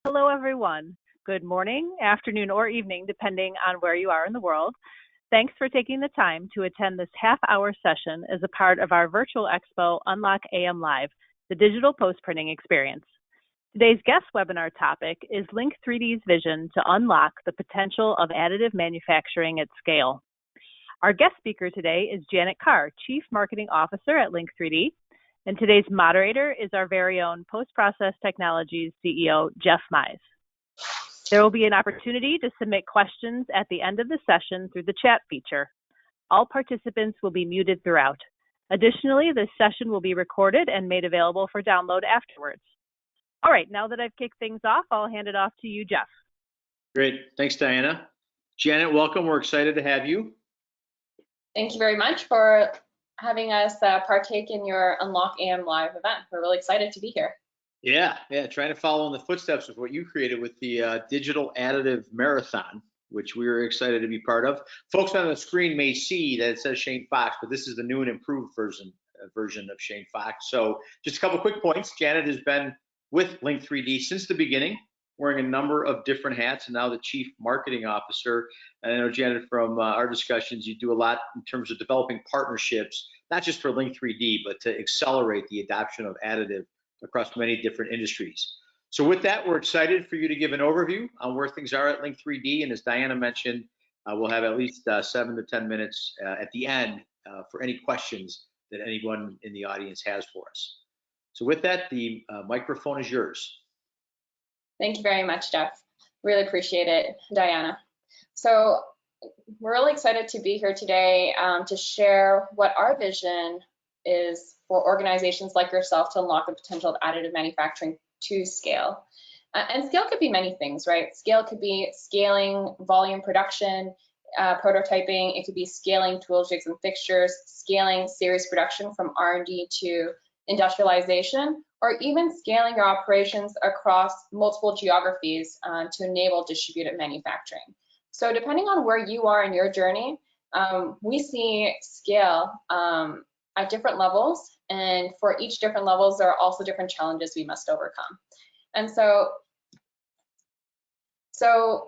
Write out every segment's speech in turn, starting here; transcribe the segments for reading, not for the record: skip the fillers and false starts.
Hello, everyone. Good morning, afternoon, or evening, depending on where you are in the world. Thanks for taking the time to attend this half-hour session as a part of our virtual expo, Unlock AM Live, the digital post-printing experience. Today's guest webinar topic is Link3D's vision to unlock the potential of additive manufacturing at scale. Our guest speaker today is Janet Carr, Chief Marketing Officer at Link3D. And today's moderator is our very own Post-Process Technologies CEO, Jeff Mize. There will be an opportunity to submit questions at the end of the session through the chat feature. All participants will be muted throughout. Additionally, this session will be recorded and made available for download afterwards. All right, now that I've kicked things off, I'll hand it off to you, Jeff. Great, thanks, Diana. Janet, welcome, we're excited to have you. Thank you very much for having us partake in your Unlock AM Live event. We're really excited to be here. Yeah, trying to follow in the footsteps of what you created with the Digital Additive Marathon, which we were excited to be part of. Folks on the screen may see that it says Shane Fox, but this is the new and improved version of Shane Fox. So just a couple quick points. Janet has been with Link3D since the beginning, wearing a number of different hats, and now the Chief Marketing Officer. And I know, Janet, from our discussions, you do a lot in terms of developing partnerships, not just for Link3D, but to accelerate the adoption of additive across many different industries. So with that, we're excited for you to give an overview on where things are at Link3D. And as Diana mentioned, we'll have at least 7 to 10 minutes at the end for any questions that anyone in the audience has for us. So with that, the microphone is yours. Thank you very much, Jeff. Really appreciate it, Diana. So we're really excited to be here today to share what our vision is for organizations like yourself to unlock the potential of additive manufacturing to scale. And scale could be many things, right? Scale could be scaling volume production, prototyping. It could be scaling tools, jigs, and fixtures, scaling series production from R&D to industrialization, or even scaling your operations across multiple geographies to enable distributed manufacturing. So depending on where you are in your journey, we see scale at different levels, and for each different levels, there are also different challenges we must overcome. And so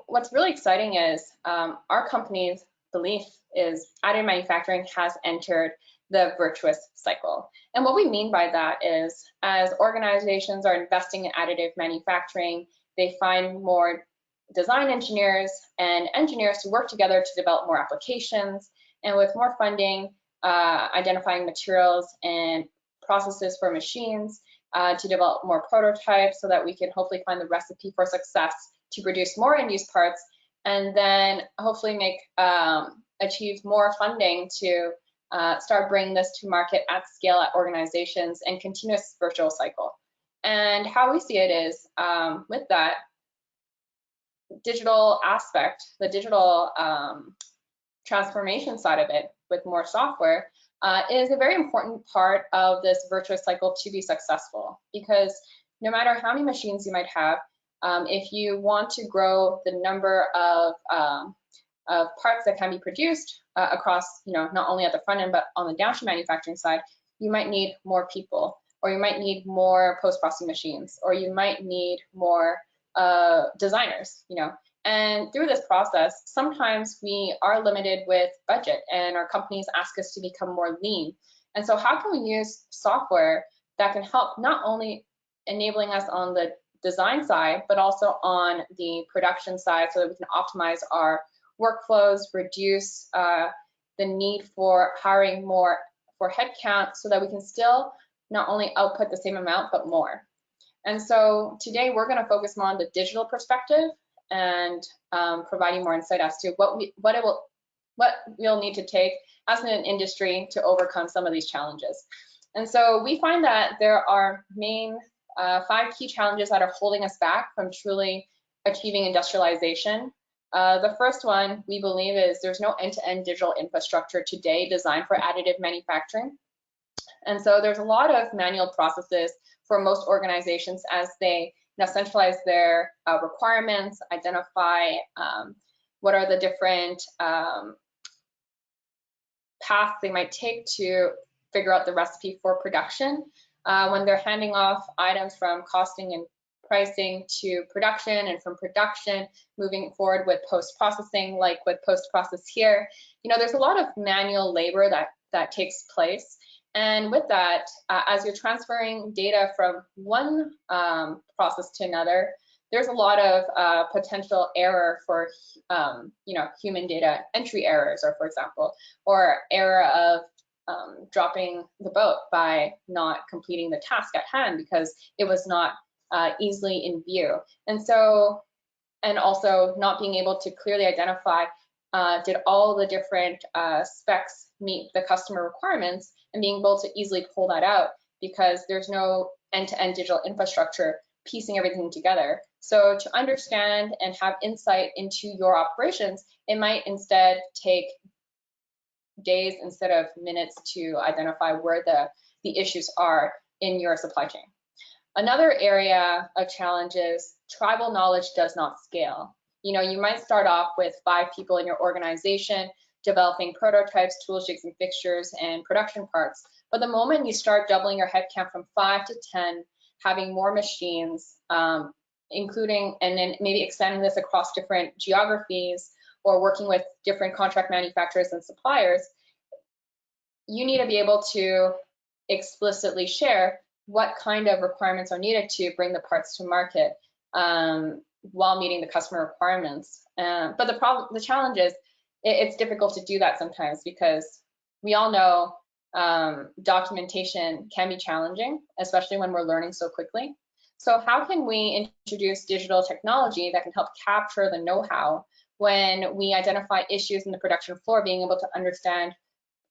what's really exciting is our company's belief is additive manufacturing has entered the virtuous cycle. And what we mean by that is, as organizations are investing in additive manufacturing, they find more design engineers and engineers to work together to develop more applications, and with more funding, identifying materials and processes for machines to develop more prototypes so that we can hopefully find the recipe for success to produce more end-use parts, and then hopefully achieve more funding to start bringing this to market at scale at organizations and continuous virtual cycle. And how we see it is with that digital aspect, the digital transformation side of it with more software is a very important part of this virtuous cycle to be successful, because no matter how many machines you might have, if you want to grow the number of parts that can be produced across, not only at the front end, but on the downstream manufacturing side, you might need more people, or you might need more post-processing machines, or you might need more designers, And through this process, sometimes we are limited with budget, and our companies ask us to become more lean. And so how can we use software that can help not only enabling us on the design side, but also on the production side, so that we can optimize our workflows, reduce the need for hiring more for headcount, so that we can still not only output the same amount, but more. And so today we're going to focus more on the digital perspective and providing more insight as to what we'll need to take as an industry to overcome some of these challenges. And so we find that there are main 5 key challenges that are holding us back from truly achieving industrialization. The first one we believe is there's no end-to-end digital infrastructure today designed for additive manufacturing. And so there's a lot of manual processes for most organizations as they centralize their requirements, identify what are the different paths they might take to figure out the recipe for production. When they're handing off items from costing and pricing to production, and from production moving forward with post-processing, like with post-process here. There's a lot of manual labor that takes place. And with that, as you're transferring data from one process to another, there's a lot of potential error for, human data entry errors, or for example, or error of dropping the boat by not completing the task at hand because it was not easily in view. And also not being able to clearly identify did all the different specs meet the customer requirements, and being able to easily pull that out because there's no end-to-end digital infrastructure piecing everything together. So to understand and have insight into your operations, it might instead take days instead of minutes to identify where the issues are in your supply chain. Another area of challenge is tribal knowledge does not scale. You might start off with 5 people in your organization developing prototypes, tool jigs and fixtures, and production parts. But the moment you start doubling your headcount from 5 to 10, having more machines, including, and then maybe extending this across different geographies or working with different contract manufacturers and suppliers, you need to be able to explicitly share what kind of requirements are needed to bring the parts to market while meeting the customer requirements. But the challenge is it's difficult to do that sometimes because we all know documentation can be challenging, especially when we're learning so quickly. So how can we introduce digital technology that can help capture the know-how when we identify issues in the production floor, being able to understand,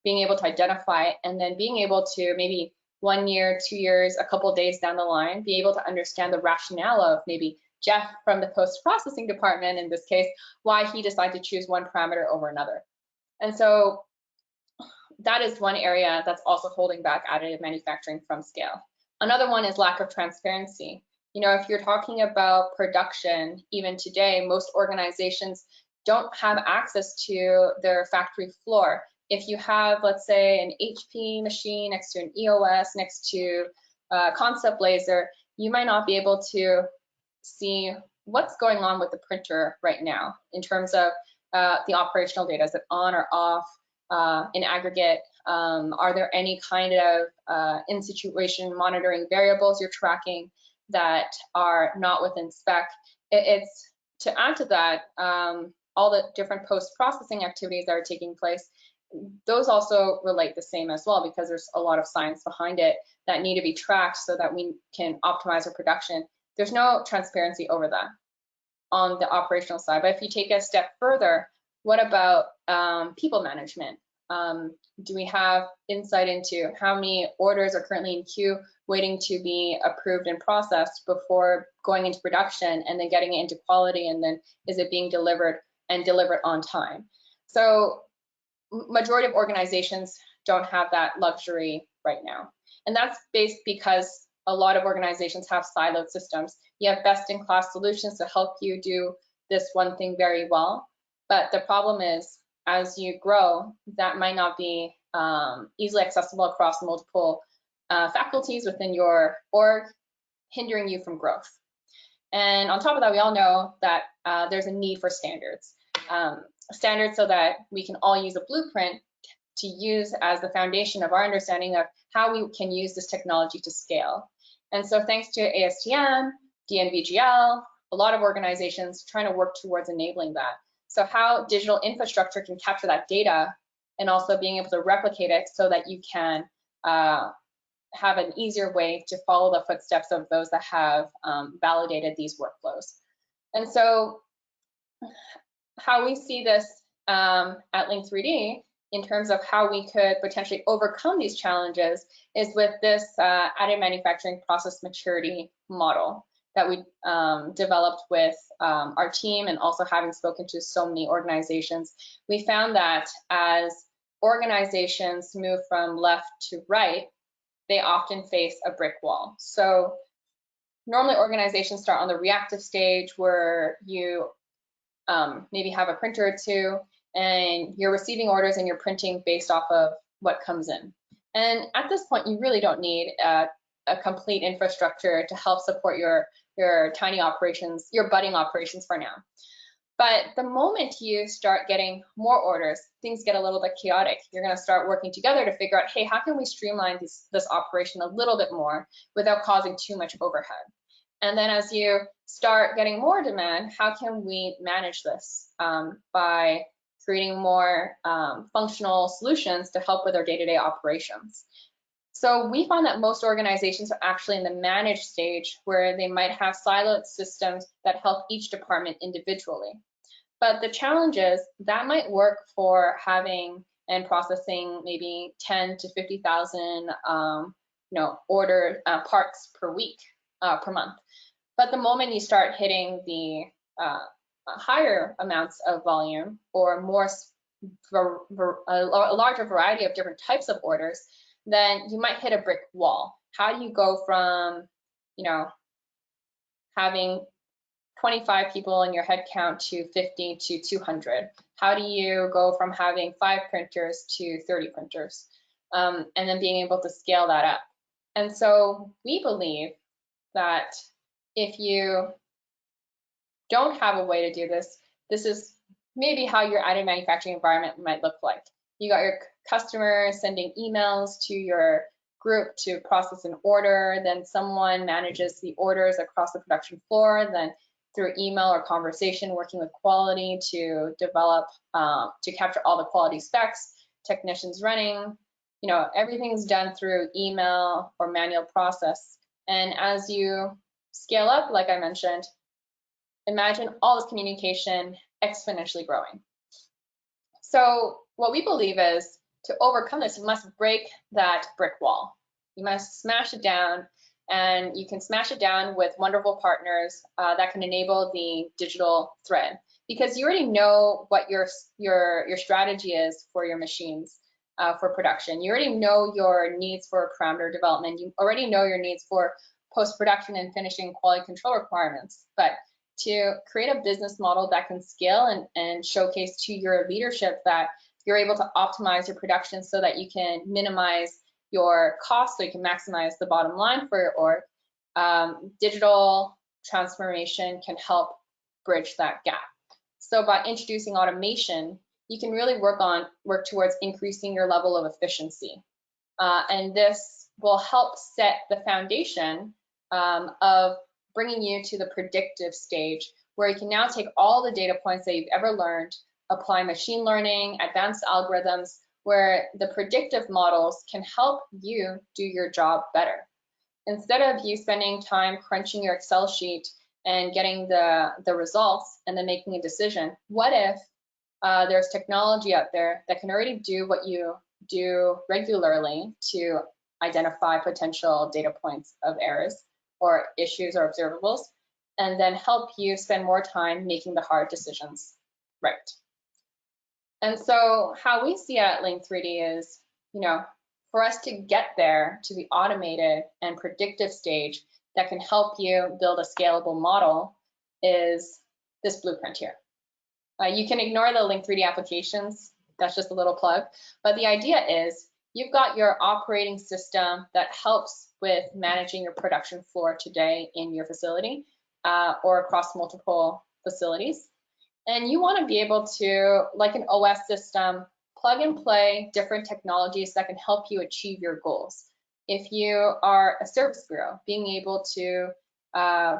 being able to identify it, and then being able to maybe 1 year, 2 years, a couple of days down the line, be able to understand the rationale of maybe Jeff from the post-processing department, in this case, why he decided to choose one parameter over another. And so that is one area that's also holding back additive manufacturing from scale. Another one is lack of transparency. If you're talking about production, even today, most organizations don't have access to their factory floor. If you have, let's say, an HP machine next to an EOS, next to a concept laser, you might not be able to see what's going on with the printer right now in terms of the operational data. Is it on or off in aggregate? Are there any kind of in-situation monitoring variables you're tracking that are not within spec? It's to add to that, all the different post-processing activities that are taking place, those also relate the same as well, because there's a lot of science behind it that need to be tracked so that we can optimize our production. There's no transparency over that on the operational side. But if you take a step further, what about people management? Do we have insight into how many orders are currently in queue waiting to be approved and processed before going into production and then getting it into quality, and then is it being delivered and delivered on time? So majority of organizations don't have that luxury right now. And that's based because a lot of organizations have siloed systems. You have best-in-class solutions to help you do this one thing very well. But the problem is, as you grow, that might not be easily accessible across multiple faculties within your org, hindering you from growth. And on top of that, we all know that there's a need for standards. Standards so that we can all use a blueprint to use as the foundation of our understanding of how we can use this technology to scale. And so thanks to ASTM, DNVGL, a lot of organizations trying to work towards enabling that. So how digital infrastructure can capture that data and also being able to replicate it so that you can have an easier way to follow the footsteps of those that have validated these workflows. And so how we see this at Link3D in terms of how we could potentially overcome these challenges is with this additive manufacturing process maturity model that we developed with our team, and also having spoken to so many organizations. We found that as organizations move from left to right, they often face a brick wall. So normally organizations start on the reactive stage where you maybe have a printer or two, and you're receiving orders and you're printing based off of what comes in. And at this point, you really don't need a complete infrastructure to help support your tiny operations, your budding operations for now. But the moment you start getting more orders, things get a little bit chaotic. You're going to start working together to figure out, hey, how can we streamline this operation a little bit more without causing too much overhead? And then as you start getting more demand, how can we manage this by creating more functional solutions to help with our day-to-day operations? So we found that most organizations are actually in the managed stage, where they might have siloed systems that help each department individually. But the challenge is that might work for having and processing maybe 10 to 50,000 order parts per week, per month. But the moment you start hitting the higher amounts of volume, or a larger variety of different types of orders, then you might hit a brick wall. How do you go from, having 25 people in your head count to 50 to 200? How do you go from having 5 printers to 30 printers? And then being able to scale that up. And so we believe that if you don't have a way to do this, this is maybe how your additive manufacturing environment might look like. You got your customers sending emails to your group to process an order, then someone manages the orders across the production floor, then through email or conversation, working with quality to develop, to capture all the quality specs, technicians running, everything's done through email or manual process. And as you scale up, like I mentioned, imagine all this communication exponentially growing. So what we believe is, to overcome this, you must break that brick wall. You must smash it down, and you can smash it down with wonderful partners that can enable the digital thread, because you already know what your strategy is for your machines for production. You already know your needs for parameter development. You already know your needs for post-production and finishing quality control requirements. But to create a business model that can scale and showcase to your leadership that you're able to optimize your production so that you can minimize your costs, so you can maximize the bottom line for your org, digital transformation can help bridge that gap. So by introducing automation, you can really work towards increasing your level of efficiency. And this will help set the foundation of bringing you to the predictive stage, where you can now take all the data points that you've ever learned, apply machine learning, advanced algorithms, where the predictive models can help you do your job better. Instead of you spending time crunching your Excel sheet and getting the results and then making a decision, what if there's technology out there that can already do what you do regularly to identify potential data points of errors or issues or observables, and then help you spend more time making the hard decisions right. And so how we see it at Link3D is, for us to get there to the automated and predictive stage that can help you build a scalable model is this blueprint here. You can ignore the Link3D applications, that's just a little plug, but the idea is you've got your operating system that helps with managing your production floor today in your facility or across multiple facilities. And you want to be able to, like an OS system, plug and play different technologies that can help you achieve your goals. If you are a service bureau, being able to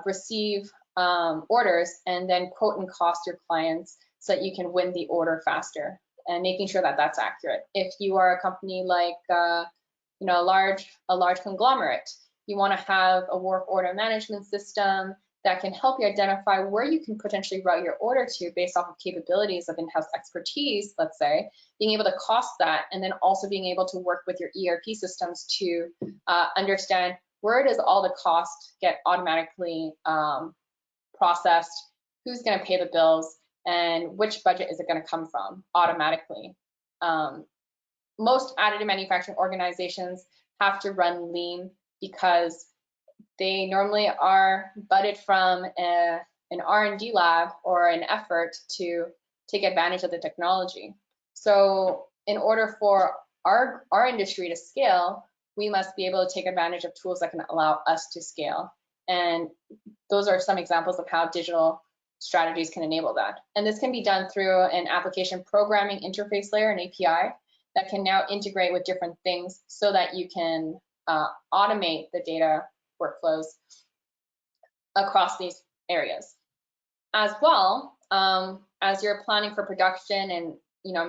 receive orders and then quote and cost your clients so that you can win the order faster, and making sure that that's accurate. If you are a company like a large conglomerate, you want to have a work order management system that can help you identify where you can potentially route your order to based off of capabilities of in-house expertise, let's say, being able to cost that, and then also being able to work with your ERP systems to understand where does all the cost get automatically processed, who's going to pay the bills, and which budget is it going to come from automatically. Most additive manufacturing organizations have to run lean because they normally are budded from an R&D lab or an effort to take advantage of the technology. So in order for our industry to scale, we must be able to take advantage of tools that can allow us to scale. And those are some examples of how digital strategies can enable that. And this can be done through an application programming interface layer, an API, that can now integrate with different things so that you can automate the data workflows across these areas. As well, as you're planning for production and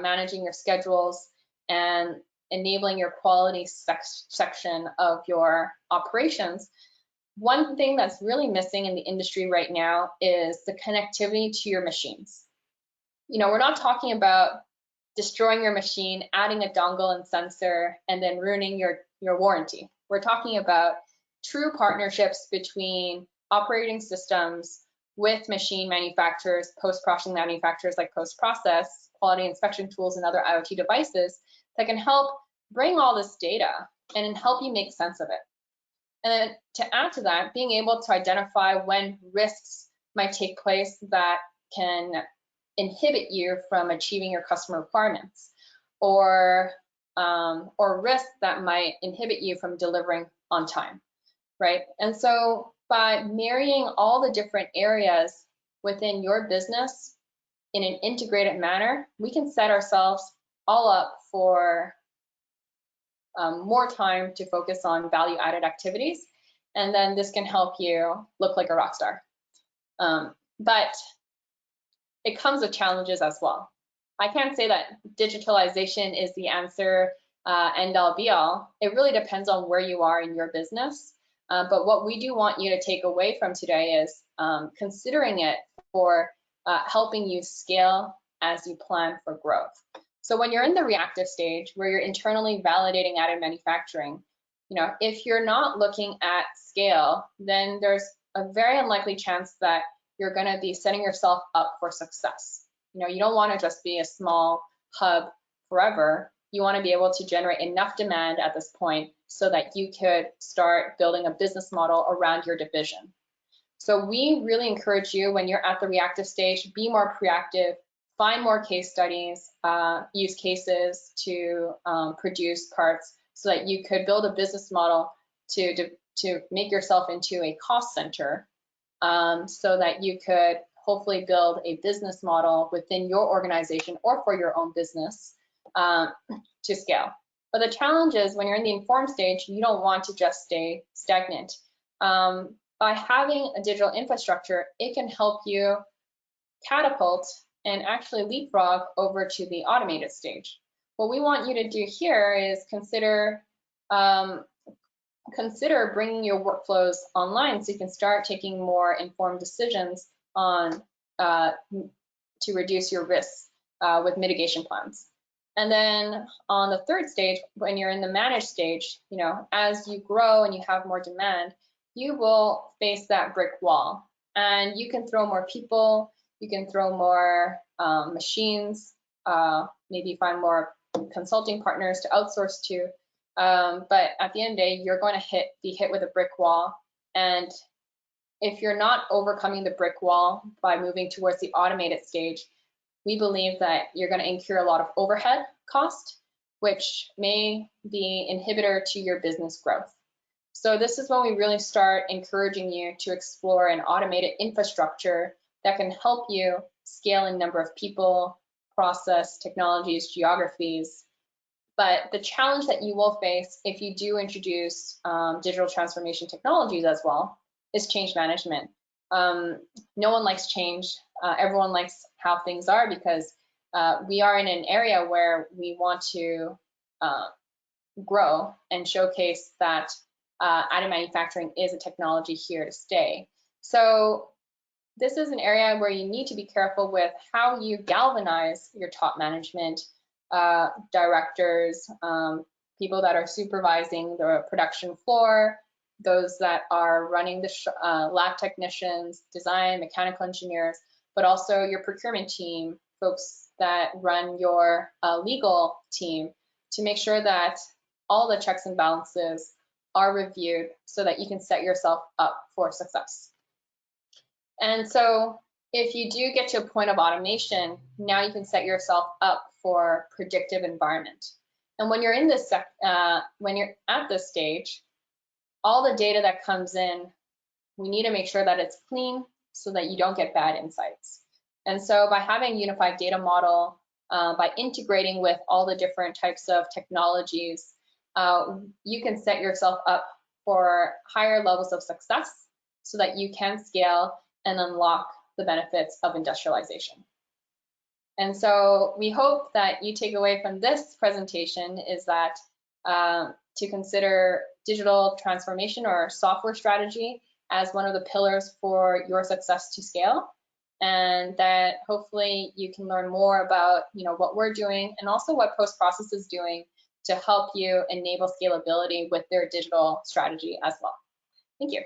managing your schedules and enabling your quality section of your operations, one thing that's really missing in the industry right now is the connectivity to your machines. We're not talking about destroying your machine, adding a dongle and sensor, and then ruining your warranty. We're talking about true partnerships between operating systems with machine manufacturers, post-processing manufacturers like post-process, quality inspection tools, and other IoT devices that can help bring all this data and help you make sense of it. And then to add to that, being able to identify when risks might take place that can inhibit you from achieving your customer requirements, or risks that might inhibit you from delivering on time, right? And so by marrying all the different areas within your business in an integrated manner, we can set ourselves all up for more time to focus on value-added activities, and then this can help you look like a rock star. But it comes with challenges as well. I can't say that digitalization is the answer, end all be all. It really depends on where you are in your business. But what we do want you to take away from today is considering it for helping you scale as you plan for growth. So when you're in the reactive stage, where you're internally validating additive manufacturing, if you're not looking at scale, then there's a very unlikely chance that you're going to be setting yourself up for success. You don't want to just be a small hub forever. You want to be able to generate enough demand at this point so that you could start building a business model around your division. So we really encourage you, when you're at the reactive stage, be more proactive, find more case studies, use cases to produce parts so that you could build a business model to make yourself into a cost center, so that you could hopefully build a business model within your organization or for your own business to scale. But the challenge is, when you're in the informed stage, you don't want to just stay stagnant. By having a digital infrastructure, it can help you catapult and actually leapfrog over to the automated stage. What we want you to do here is consider bringing your workflows online so you can start taking more informed decisions on to reduce your risks with mitigation plans. And then on the third stage, when you're in the managed stage, as you grow and you have more demand, you will face that brick wall, and you can throw more people, you can throw more machines, maybe find more consulting partners to outsource to. But at the end of the day, you're going to be hit with a brick wall. And if you're not overcoming the brick wall by moving towards the automated stage, we believe that you're going to incur a lot of overhead cost, which may be an inhibitor to your business growth. So this is when we really start encouraging you to explore an automated infrastructure that can help you scale in number of people, process, technologies, geographies. But the challenge that you will face if you do introduce digital transformation technologies as well is change management. No one likes change. Everyone likes how things are, because we are in an area where we want to grow and showcase that additive manufacturing is a technology here to stay. So this is an area where you need to be careful with how you galvanize your top management, directors, people that are supervising the production floor, those that are running the lab technicians, design, mechanical engineers, but also your procurement team, folks that run your legal team, to make sure that all the checks and balances are reviewed so that you can set yourself up for success. And so if you do get to a point of automation, now you can set yourself up for predictive environment. And when you're in this, when you're at this stage, all the data that comes in, we need to make sure that it's clean so that you don't get bad insights. And so by having a unified data model, by integrating with all the different types of technologies, you can set yourself up for higher levels of success so that you can scale and unlock the benefits of industrialization. And so we hope that you take away from this presentation is that to consider digital transformation or software strategy as one of the pillars for your success to scale, and that hopefully you can learn more about what we're doing and also what Post-Process is doing to help you enable scalability with their digital strategy as well. Thank you.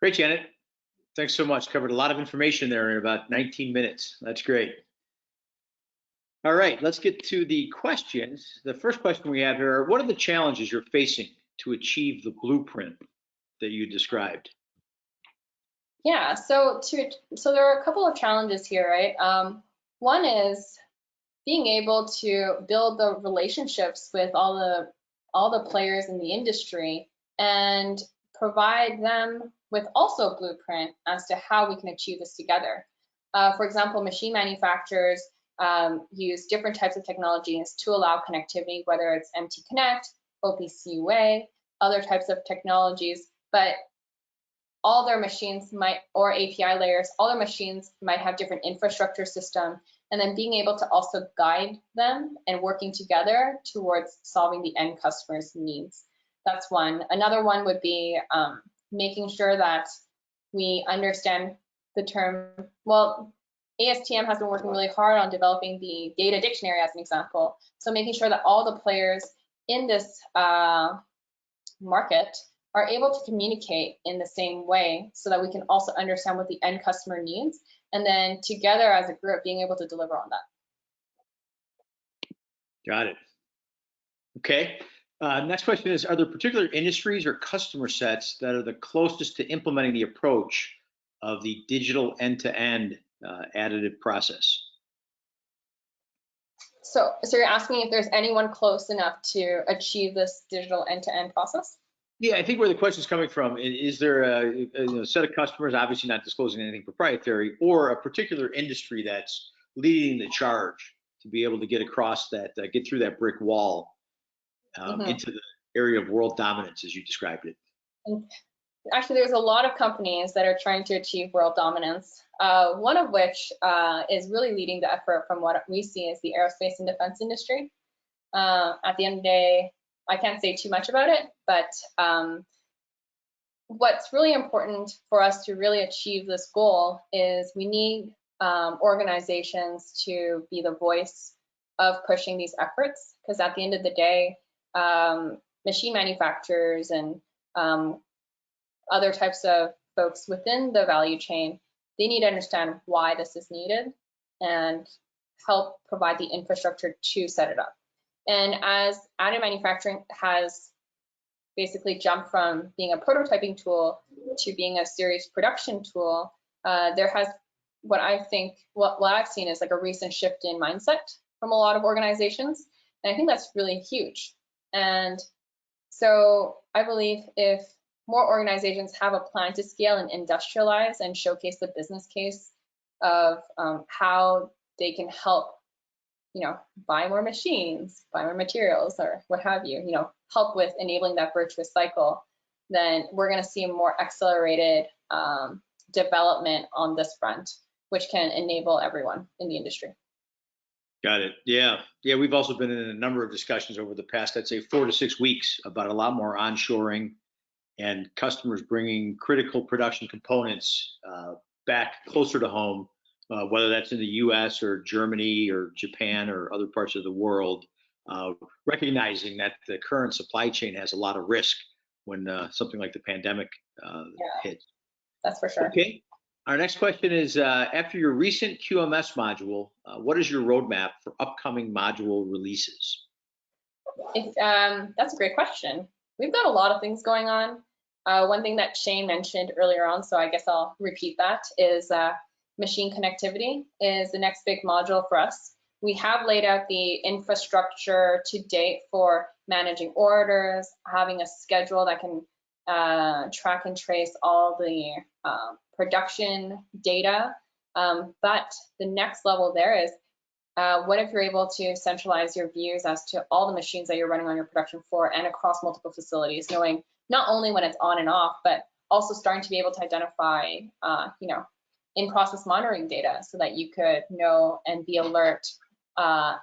Great, Janet. Thanks so much. Covered a lot of information there in about 19 minutes. That's great. All right, let's get to the questions. The first question we have here, what are the challenges you're facing to achieve the blueprint that you described? Yeah, so there are a couple of challenges here, right? One is being able to build the relationships with all the players in the industry and provide them with also a blueprint as to how we can achieve this together. For example, machine manufacturers use different types of technologies to allow connectivity, whether it's MT Connect, OPC UA, other types of technologies, but all their machines might, or API layers, all their machines might have different infrastructure system, and then being able to also guide them and working together towards solving the end customer's needs. That's one. Another one would be making sure that we understand the term, well, ASTM has been working really hard on developing the data dictionary as an example. So making sure that all the players in this market are able to communicate in the same way so that we can also understand what the end customer needs, and then together as a group being able to deliver on that. Got it. Okay. Next question is, are there particular industries or customer sets that are the closest to implementing the approach of the digital end-to-end additive process? So you're asking if there's anyone close enough to achieve this digital end-to-end process? Yeah, I think where the question is coming from is there a set of customers, obviously not disclosing anything proprietary, or a particular industry that's leading the charge to be able to get across that, get through that brick wall into the area of world dominance, as you described it? Actually, there's a lot of companies that are trying to achieve world dominance. One of which is really leading the effort from what we see is the aerospace and defense industry. At the end of the day, I can't say too much about it, but what's really important for us to really achieve this goal is we need organizations to be the voice of pushing these efforts, because at the end of the day, machine manufacturers and other types of folks within the value chain, they need to understand why this is needed and help provide the infrastructure to set it up. And as additive manufacturing has basically jumped from being a prototyping tool to being a serious production tool, there has what I've seen is like a recent shift in mindset from a lot of organizations. And I think that's really huge. And so I believe if more organizations have a plan to scale and industrialize and showcase the business case of how they can help, buy more machines, buy more materials, or what have you, help with enabling that virtuous cycle, then we're going to see more accelerated development on this front, which can enable everyone in the industry. Got it. Yeah. We've also been in a number of discussions over the past, I'd say 4 to 6 weeks, about a lot more onshoring and customers bringing critical production components back closer to home, whether that's in the US or Germany or Japan or other parts of the world, recognizing that the current supply chain has a lot of risk when something like the pandemic hits. That's for sure. Okay. Our next question is, after your recent QMS module, what is your roadmap for upcoming module releases? That's a great question. We've got a lot of things going on. One thing that Shane mentioned earlier on, so I guess I'll repeat that, is machine connectivity is the next big module for us. we have laid out the infrastructure to date for managing orders, having a schedule that can track and trace all the production data. But the next level there is, what if you're able to centralize your views as to all the machines that you're running on your production floor and across multiple facilities, knowing not only when it's on and off, but also starting to be able to identify, in-process monitoring data so that you could know and be alert on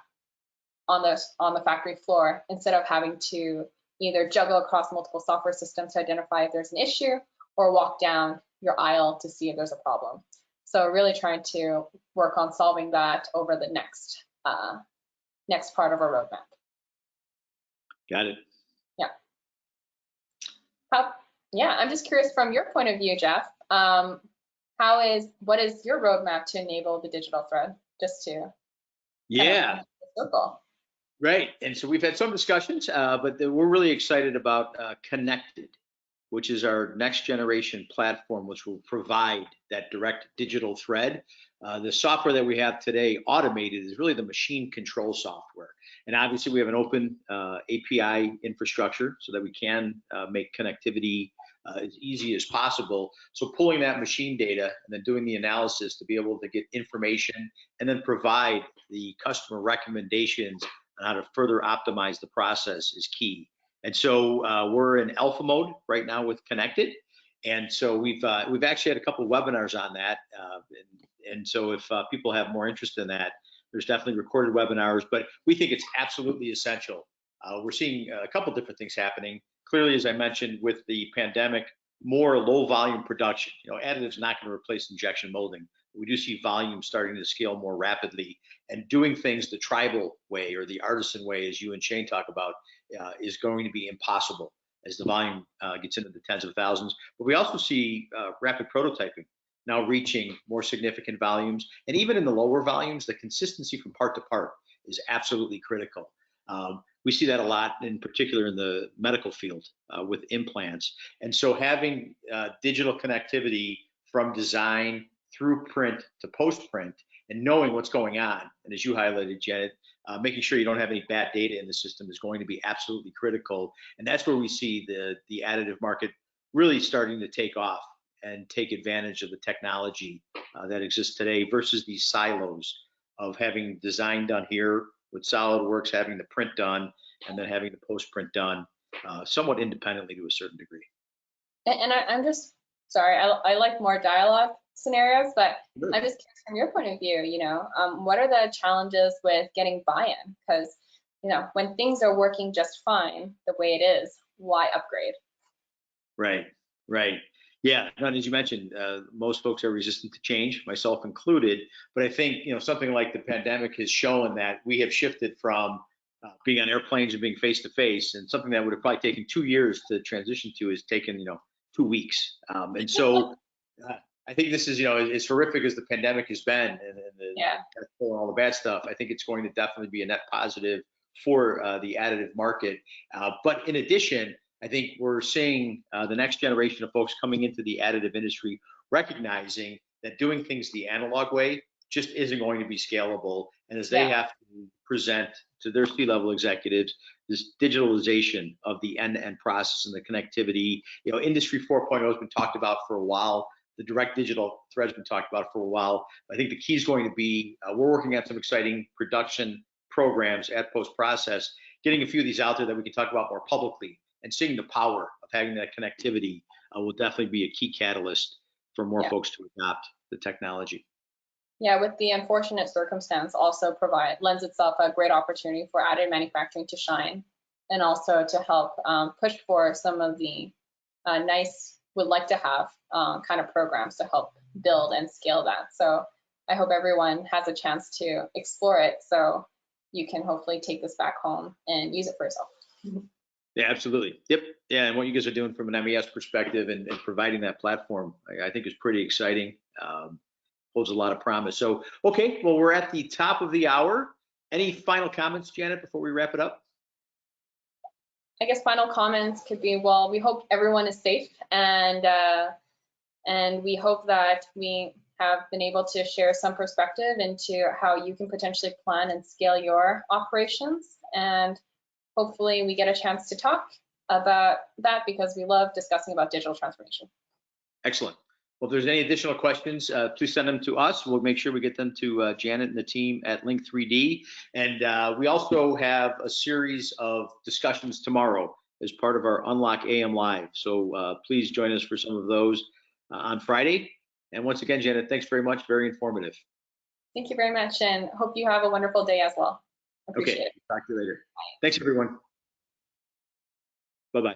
the factory floor, instead of having to either juggle across multiple software systems to identify if there's an issue or walk down your aisle to see if there's a problem. So really trying to work on solving that over the next part of our roadmap. Got it. Yeah. I'm just curious from your point of view, Jeff. What is your roadmap to enable the digital thread? Just to circle. Right. And so we've had some discussions, but we're really excited about Connected, which is our next generation platform, which will provide that direct digital thread. The software that we have today, automated, is really the machine control software. And obviously we have an open API infrastructure so that we can make connectivity as easy as possible. So pulling that machine data and then doing the analysis to be able to get information and then provide the customer recommendations on how to further optimize the process is key. And so we're in alpha mode right now with Connected. And so we've actually had a couple of webinars on that. And so if people have more interest in that, there's definitely recorded webinars, but we think it's absolutely essential. We're seeing a couple of different things happening. Clearly, as I mentioned, with the pandemic, more low volume production. Additive's not going to replace injection molding. We do see volume starting to scale more rapidly, and doing things the tribal way or the artisan way, as you and Shane talk about, is going to be impossible as the volume gets into the tens of thousands. But we also see rapid prototyping now reaching more significant volumes. And even in the lower volumes, the consistency from part to part is absolutely critical. We see that a lot, in particular in the medical field with implants. And so having digital connectivity from design through print to post-print and knowing what's going on, and as you highlighted, Janet, making sure you don't have any bad data in the system is going to be absolutely critical. And that's where we see the additive market really starting to take off and take advantage of the technology that exists today versus these silos of having design done here with SolidWorks, having the print done, and then having the post-print done somewhat independently to a certain degree. And I'm just, sorry, I like more dialogue scenarios, but I'm just curious from your point of view, what are the challenges with getting buy-in? Because, when things are working just fine the way it is, why upgrade? Right. Yeah, and as you mentioned, most folks are resistant to change, myself included. But I think something like the pandemic has shown that we have shifted from being on airplanes and being face to face, and something that would have probably taken 2 years to transition to has taken 2 weeks. And so I think this is as horrific as the pandemic has been, and all the bad stuff. I think it's going to definitely be a net positive for the additive market. But in addition, I think we're seeing the next generation of folks coming into the additive industry recognizing that doing things the analog way just isn't going to be scalable. And as they have to present to their C-level executives this digitalization of the end-to-end process and the connectivity, Industry 4.0 has been talked about for a while. The direct digital thread has been talked about for a while. I think the key is going to be, we're working on some exciting production programs at post-process, getting a few of these out there that we can talk about more publicly, and seeing the power of having that connectivity will definitely be a key catalyst for more folks to adopt the technology. Yeah, with the unfortunate circumstance also lends itself a great opportunity for additive manufacturing to shine, and also to help push for some of the would like to have kind of programs to help build and scale that. So I hope everyone has a chance to explore it, so you can hopefully take this back home and use it for yourself. Yeah, absolutely. Yep. Yeah, and what you guys are doing from an MES perspective and providing that platform, I think is pretty exciting. Holds a lot of promise. So, okay, well, we're at the top of the hour. Any final comments, Janet, before we wrap it up? I guess final comments could be, well, we hope everyone is safe, and we hope that we have been able to share some perspective into how you can potentially plan and scale your operations. And hopefully we get a chance to talk about that because we love discussing about digital transformation. Excellent. Well, if there's any additional questions, please send them to us. We'll make sure we get them to Janet and the team at Link3D. And we also have a series of discussions tomorrow as part of our Unlock AM Live. So please join us for some of those on Friday. And once again, Janet, thanks very much. Very informative. Thank you very much, and hope you have a wonderful day as well. Appreciate it. Talk to you later. Thanks, everyone. Bye-bye.